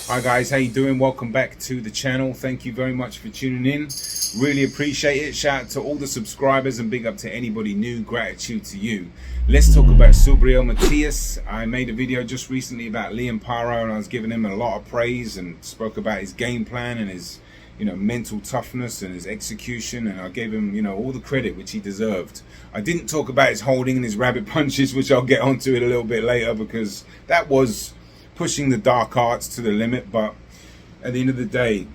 Hi guys, how you doing? Welcome back to the channel. Thank you very much for tuning in. Really appreciate it. Shout out to all the subscribers and big up to anybody new. Gratitude to you. Let's talk about Subriel Matias. I made a video just recently about Liam Paro and I was giving him a lot of praise and spoke about his game plan and his mental toughness and his execution, and I gave him all the credit which he deserved. I didn't talk about his holding and his rabbit punches, which I'll get onto it a little bit later, because that was pushing the dark arts to the limit. But at the end of the day,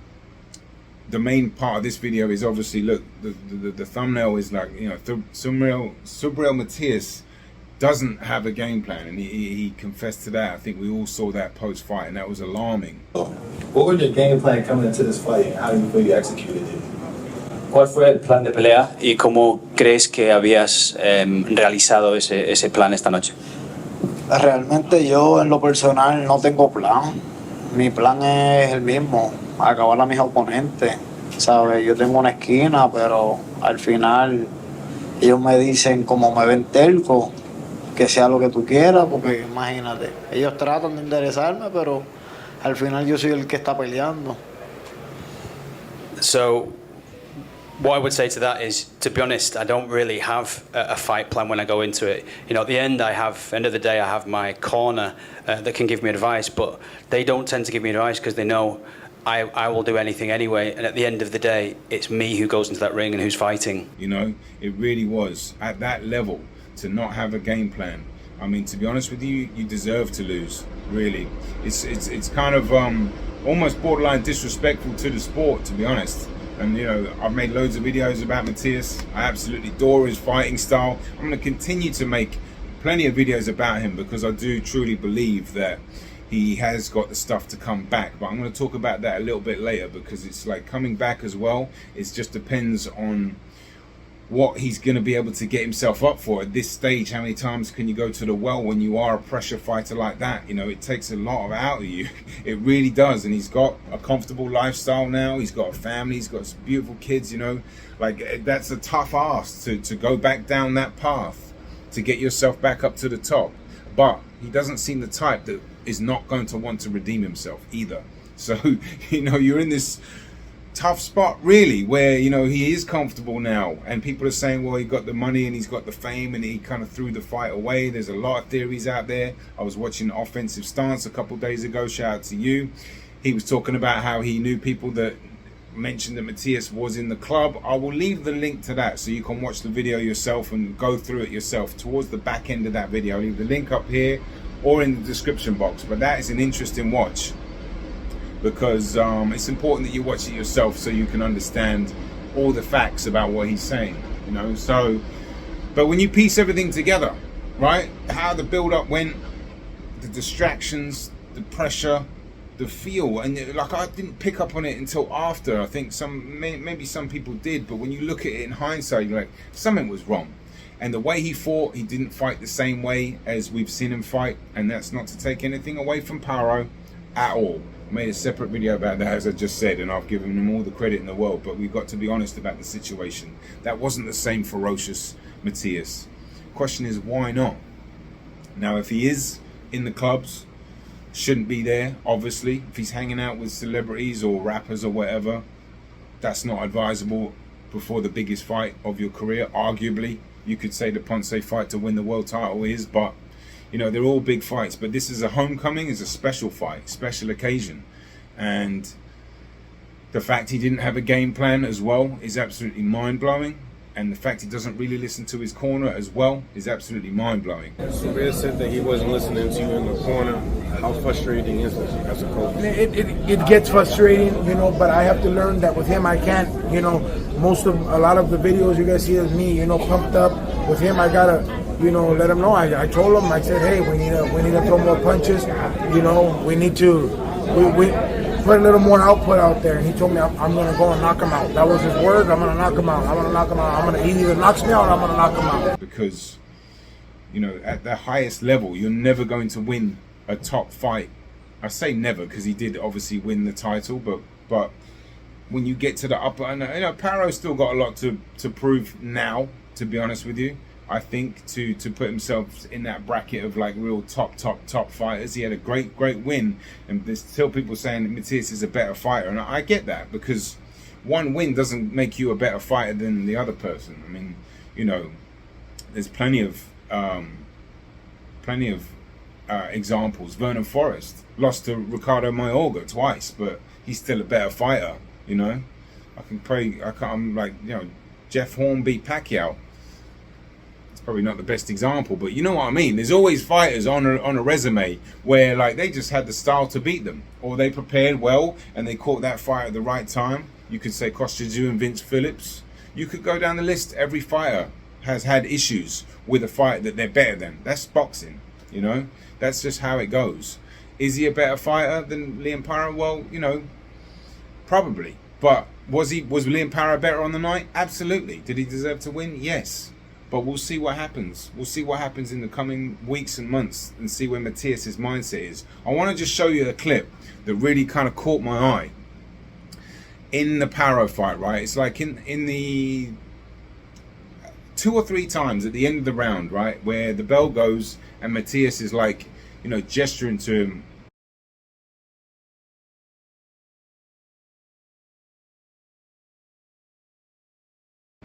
the main part of this video is obviously, look, the thumbnail is like, Subriel Matias doesn't have a game plan, and he confessed to that. I think we all saw that post-fight, and that was alarming. What was your game plan coming into this fight, and how do you feel you executed it? ¿Cuál fue el plan de pelea y cómo crees que habías realizado ese plan esta noche? Realmente yo en lo personal no tengo plan. Mi plan es el mismo, acabar a mis oponentes. ¿Sabes? Yo tengo una esquina, pero al final ellos me dicen, como me ven terco, que sea lo que tú quieras, porque imagínate, ellos tratan de enderezarme, pero al final yo soy el que está peleando. So, what I would say to that is, to be honest, I don't really have a fight plan when I go into it. At the end of the day, I have my corner that can give me advice, but they don't tend to give me advice because they know I will do anything anyway. And at the end of the day, it's me who goes into that ring and who's fighting. It really was at that level to not have a game plan. I mean, to be honest with you, you deserve to lose. Really, it's kind of almost borderline disrespectful to the sport, to be honest. And I've made loads of videos about Matias. I absolutely adore his fighting style. I'm going to continue to make plenty of videos about him because I do truly believe that he has got the stuff to come back. But I'm going to talk about that a little bit later, because it's like coming back as well. It just depends on what he's going to be able to get himself up for at this stage. How many times can you go to the well when you are a pressure fighter like that? It takes a lot out of you. It really does. And he's got a comfortable lifestyle now. He's got a family. He's got some beautiful kids. Like, that's a tough ask to go back down that path to get yourself back up to the top. But he doesn't seem the type that is not going to want to redeem himself either. So you're in this tough spot really, where he is comfortable now, and people are saying, well, he got the money and he's got the fame and he kind of threw the fight away. There's a lot of theories out there. I was watching Offensive Stance a couple days ago, shout out to you. He was talking about how he knew people that mentioned that Matias was in the club. I will leave the link to that so you can watch the video yourself and go through it yourself towards the back end of that video. I'll leave the link up here or in the description box. But that is an interesting watch, because it's important that you watch it yourself so you can understand all the facts about what he's saying, So, but when you piece everything together, right, how the build-up went, the distractions, the pressure, the feel, and like, I didn't pick up on it until after. I think maybe some people did, but when you look at it in hindsight, you're like, something was wrong. And the way he fought, he didn't fight the same way as we've seen him fight, and that's not to take anything away from Paro at all. Made a separate video about that, as I just said, and I've given him all the credit in the world, but we've got to be honest about the situation. That wasn't the same ferocious Matias. Question is, why not? Now, if he is in the clubs, shouldn't be there, obviously. If he's hanging out with celebrities or rappers or whatever, that's not advisable before the biggest fight of your career. Arguably, you could say the Ponce fight to win the world title is, but they're all big fights, but this is a homecoming, is a special fight, special occasion. And the fact he didn't have a game plan as well is absolutely mind-blowing. And the fact he doesn't really listen to his corner as well is absolutely mind-blowing. Subriel said that he wasn't listening to you in the corner. How frustrating is this as a coach? It gets frustrating, but I have to learn that with him I can't, a lot of the videos you guys see is me, pumped up. With him I gotta let him know. I told him, I said, hey, we need to throw more punches. We need to put a little more output out there. And he told me, I'm going to go and knock him out. That was his word. I'm going to knock him out. I'm going to knock him out. He either knocks me out or I'm going to knock him out. Because, at the highest level, you're never going to win a top fight. I say never because he did obviously win the title, but when you get to the upper, and Paro's still got a lot to prove now, to be honest with you. I think, to put himself in that bracket of like real top fighters. He had a great win, and there's still people saying that Matias is a better fighter, and I get that, because one win doesn't make you a better fighter than the other person. I mean, you know, there's plenty of examples. Vernon Forrest lost to Ricardo Mayorga twice, but he's still a better fighter. You know, I'm like, you know, Jeff Horn beat Pacquiao. It's probably not the best example, but you know what I mean. There's always fighters on a resume where like they just had the style to beat them, or they prepared well and they caught that fight at the right time. You could say Kostya and Vince Phillips. You could go down the list. Every fighter has had issues with a fight that they're better than. That's boxing, you know. That's just how it goes. Is he a better fighter than Liam Paro? Well, you know, probably. But was Liam Paro better on the night? Absolutely. Did he deserve to win? Yes. But we'll see what happens. We'll see what happens in the coming weeks and months, and see where Matias' mindset is. I want to just show you a clip that really kind of caught my eye in the Paro fight, right? It's like in the 2 or 3 times at the end of the round, right, where the bell goes and Matias is like, you know, gesturing to him.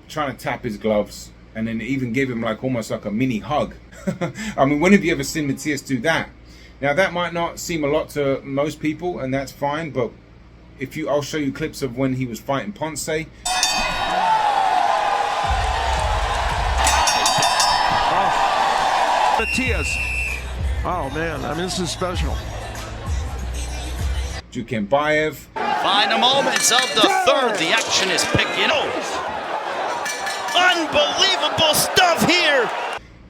Trying to tap his gloves, and then even give him like almost like a mini hug. I mean, when have you ever seen Matias do that? Now that might not seem a lot to most people, and that's fine, but I'll show you clips of when he was fighting Ponce. Matias. Oh man, I mean, this is special. Jukembayev. Final moments of the third. The action is picking up. Unbelievable stuff here.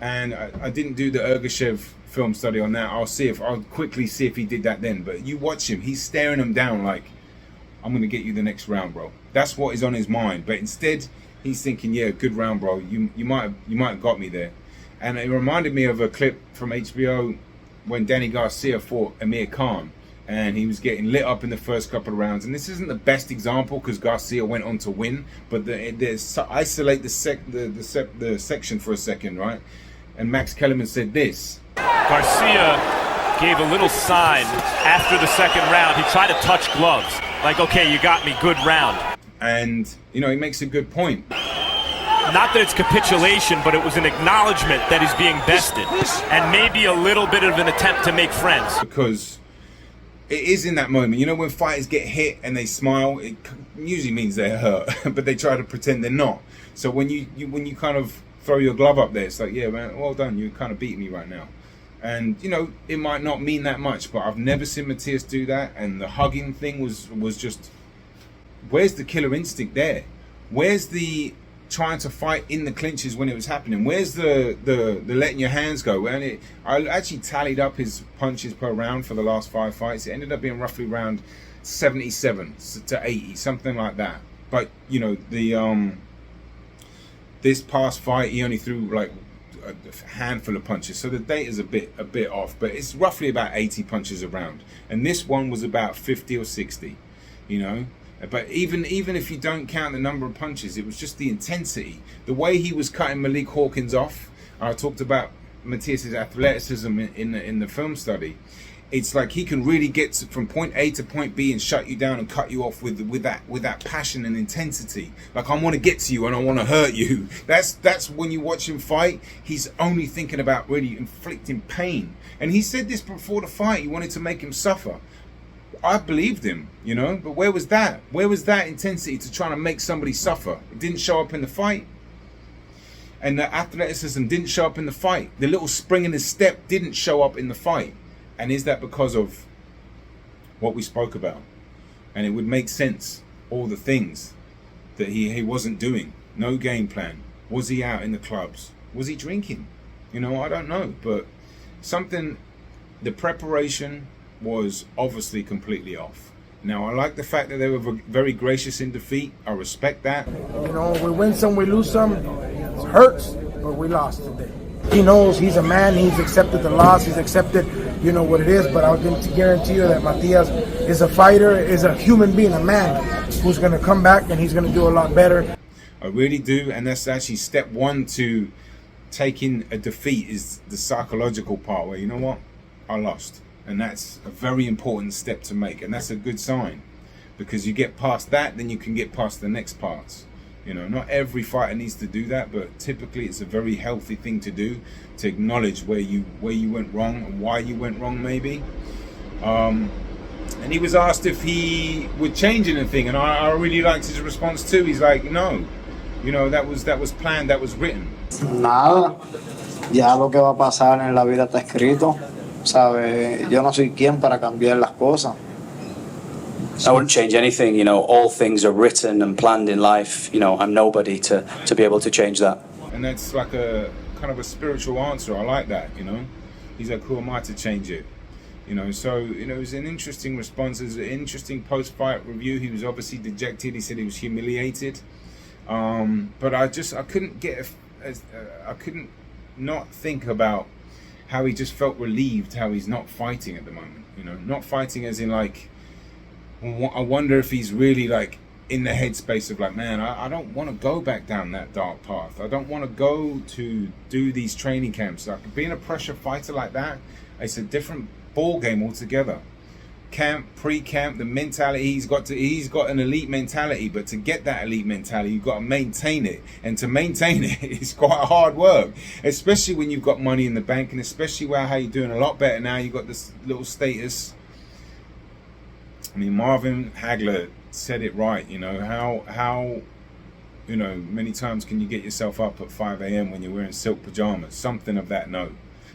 And I didn't do the Ergashev film study on that. I'll quickly see if he did that then. But you watch him, he's staring him down like, I'm gonna get you the next round, bro. That's what is on his mind. But instead, he's thinking, yeah, good round, bro. You might have got me there. And it reminded me of a clip from HBO when Danny Garcia fought Amir Khan, and he was getting lit up in the first couple of rounds. And this isn't the best example because Garcia went on to win, but isolate the section for a second, right? And Max Kellerman said this. Garcia gave a little sign after the second round. He tried to touch gloves. Like, okay, you got me, good round. And, you know, he makes a good point. Not that it's capitulation, but it was an acknowledgement that he's being bested. And maybe a little bit of an attempt to make friends. Because it is in that moment. You know, when fighters get hit and they smile, it usually means they're hurt. But they try to pretend they're not. So when you kind of throw your glove up there, it's like, yeah, man, well done. You kind of beat me right now. And, you know, it might not mean that much, but I've never seen Matias do that. And the hugging thing was just, where's the killer instinct there? Where's the trying to fight in the clinches when it was happening? Where's the letting your hands go? And I actually tallied up his punches per round for the last 5 fights. It ended up being roughly around 77 to 80, something like that. But, you know, this past fight, he only threw like a handful of punches, so the data's a bit off, but it's roughly about 80 punches a round, and this one was about 50 or 60, you know. But even if you don't count the number of punches, it was just the intensity, the way he was cutting Malik Hawkins off. I talked about Matias' athleticism in the film study. It's like he can really get from point A to point B and shut you down and cut you off with that passion and intensity. Like, I want to get to you and I want to hurt you. That's when you watch him fight. He's only thinking about really inflicting pain. And he said this before the fight. He wanted to make him suffer. I believed him, you know. But where was that? Where was that intensity to try to make somebody suffer? It didn't show up in the fight. And the athleticism didn't show up in the fight. The little spring in his step didn't show up in the fight. And is that because of what we spoke about? And it would make sense, all the things that he wasn't doing. No game plan. Was he out in the clubs? Was he drinking? You know, I don't know. But the preparation was obviously completely off. Now, I like the fact that they were very gracious in defeat. I respect that. You know, we win some, we lose some. It hurts, but we lost today. He knows he's a man. He's accepted the loss. He's accepted, you know, what it is. But I'll guarantee you that Matias is a fighter, is a human being, a man who's going to come back and he's going to do a lot better. I really do. And that's actually step one to taking a defeat is the psychological part where, you know what, I lost. And that's a very important step to make. And that's a good sign, because you get past that, then you can get past the next parts. You know, not every fighter needs to do that, but typically it's a very healthy thing to do, to acknowledge where you went wrong and why you went wrong, maybe. And he was asked if he would change anything, and I really liked his response too. He's like, no, you know, that was planned, that was written. Nada, ya lo que va a pasar en la vida está escrito, ¿sabe? Yo no soy quien para cambiar las cosas. I wouldn't change anything, you know, all things are written and planned in life. You know, I'm nobody to be able to change that. And that's like a kind of a spiritual answer. I like that, you know. He's like, who am I to change it? You know, so, you know, it was an interesting response. It was an interesting post-fight review. He was obviously dejected. He said he was humiliated. But I couldn't I couldn't not think about how he just felt relieved how he's not fighting at the moment. You know, not fighting as in like, I wonder if he's really like in the headspace of like, man, I don't want to go back down that dark path. I don't want to go to do these training camps. Like being a pressure fighter like that, it's a different ball game altogether. Camp, pre-camp, the mentality he's got an elite mentality, but to get that elite mentality, you've got to maintain it, and to maintain it is quite hard work, especially when you've got money in the bank, and especially how you're doing a lot better now. You've got this little status. I mean, Marvin Hagler said it right, you know, how you know, many times can you get yourself up at 5 a.m. when you're wearing silk pajamas, something of that note.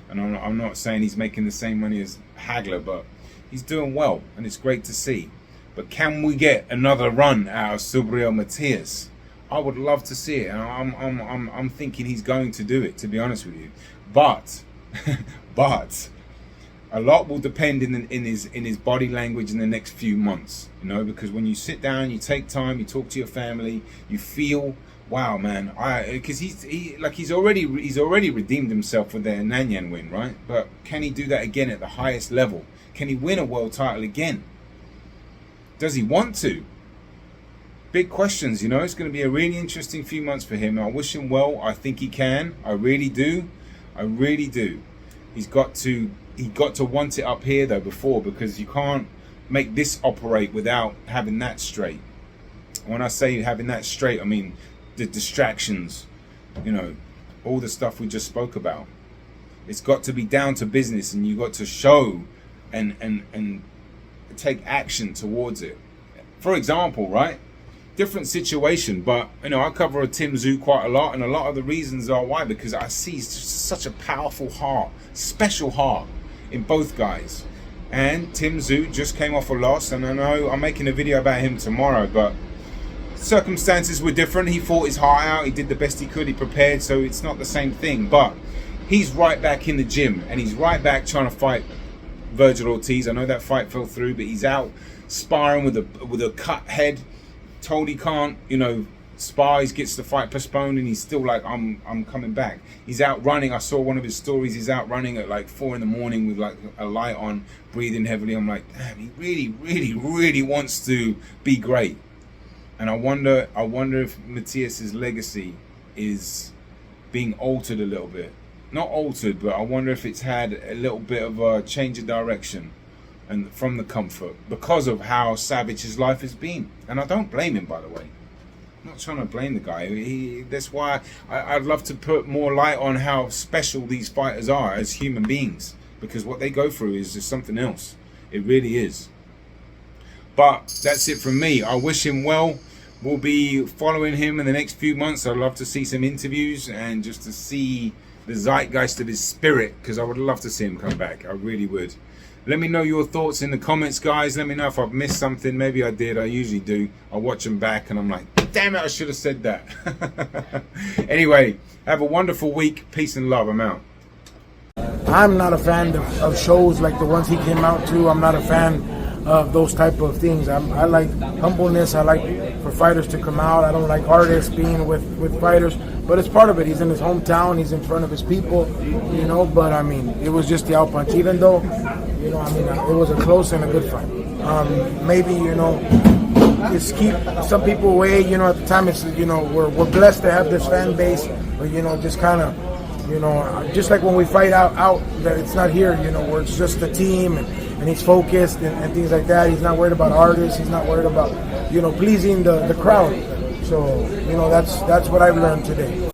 And I'm not saying he's making the same money as Hagler, but he's doing well, and it's great to see. But can we get another run out of Subriel Matias? I would love to see it, and I'm thinking he's going to do it, to be honest with you. But a lot will depend in his body language in the next few months, you know, because when you sit down, you take time, you talk to your family, you feel, wow, man, because he's already redeemed himself with the Nanyang win, right? But can he do that again at the highest level? Can he win a world title again? Does he want to? Big questions, you know. It's going to be a really interesting few months for him. I wish him well. I think he can. I really do. I really do. He got to want it up here though before, because you can't make this operate without having that straight. When I say having that straight, I mean the distractions, you know, all the stuff we just spoke about. It's got to be down to business, and you got to show and take action towards it. For example, right? Different situation, but you know, I cover a Tim Tszyu quite a lot, and a lot of the reasons are why, because I see such a powerful heart, special heart in both guys. And Tim Tszyu just came off a loss, and I know I'm making a video about him tomorrow, but circumstances were different. He fought his heart out, he did the best he could, he prepared, so it's not the same thing. But he's right back in the gym, and he's right back trying to fight Virgil Ortiz. I know that fight fell through, but he's out sparring with a cut head, told he can't, you know, spar. He gets the fight postponed, and he's still like, I'm coming back. He's out running. I saw one of his stories. He's out running at like 4 a.m. with like a light on, breathing heavily. I'm like, damn, he really wants to be great. And I wonder if Matias's legacy is being altered a little bit. Not altered, but I wonder if it's had a little bit of a change of direction, and from the comfort, because of how savage his life has been. And I don't blame him, by the way. I'm not trying to blame the guy. That's why I'd love to put more light on how special these fighters are as human beings, because what they go through is just something else. It really is. But that's it from me. I wish him well. We'll be following him in the next few months. I'd love to see some interviews and just to see the zeitgeist of his spirit, because I would love to see him come back. I really would. Let me know your thoughts in the comments, guys. Let me know if I've missed something. Maybe I did. I usually do. I watch them back and I'm like, damn it, I should have said that. Anyway, have a wonderful week. Peace and love. I'm out. I'm not a fan of shows like the ones he came out to. I'm not a fan of those type of things. I like humbleness. I like for fighters to come out. I don't like artists being with fighters, but it's part of it. He's in his hometown. He's in front of his people, you know. But I mean, it was just the out punch. Even though, you know, I mean, it was a close and a good fight. Maybe, you know, just keep some people away. You know, at the time, it's, you know, we're blessed to have this fan base, but you know, just kind of You know, just like when we fight out that it's not here, you know, where it's just the team and he's focused and things like that. He's not worried about artists. He's not worried about, you know, pleasing the crowd. So, you know, that's what I've learned today.